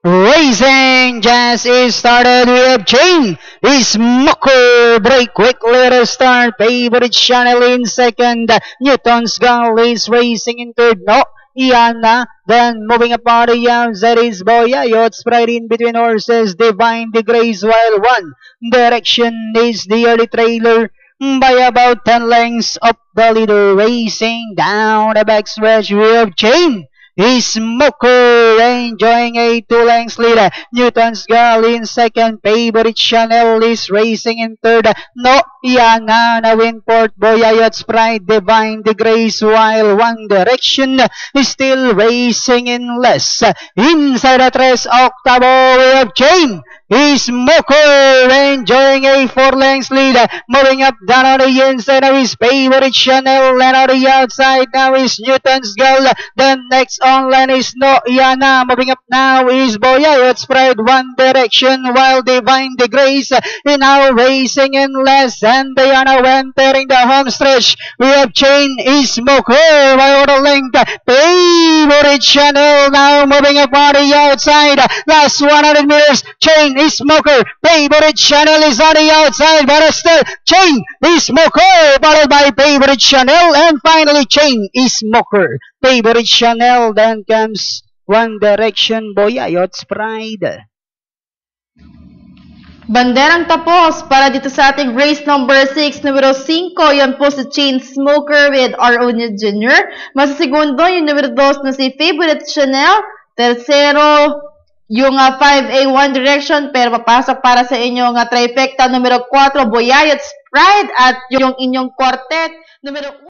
Racing just is started. We have Chain. Smoker break quickly to start. Favorite Chanel in second. Newton's Gull is racing in third. No. Iana, then moving apart the outside is Boya. Yacht spread in between horses. Divine the Grace while one direction is the early trailer by about 10 lengths of the leader. Racing down the backstretch. We have Chain. Smoker enjoying a 2 lengths lead. Newton's Girl in second. Favorite Chanel is racing in third. No Yana na Winport Boyayot's Pride Divine the Grace while One Direction is still racing in less. Inside the tres octavo we have Chain. Smoker enjoying a 4 lengths lead. Moving up down on the inside of his favorite Chanel, and on the outside now is Newton's Girl. Then next online is No Yana. Moving up now is Boya. It's spread One Direction while Divine the Grace is now racing in less. And Diana entering the home stretch. We have Chain Smoker by the length. Favorite Chanel now moving up on the outside. Last 100 meters. Chain Smoker. Favorite Chanel is on the outside, but still Chain Smoker followed by Favorite Chanel, and finally Chain Smoker. Favorite Chanel, then comes One Direction, Boyayot's Pride. Banderang tapos para dito sa ating race number 6, numero 5, yan po si Chain Smoker with R.O. Jr. Masasegundo yung numero 2 na si Favorite Chanel. Tercero, yung 5A One Direction, pero papasok para sa inyong trifecta numero 4, Boyayot's Pride, at yung inyong quartet numero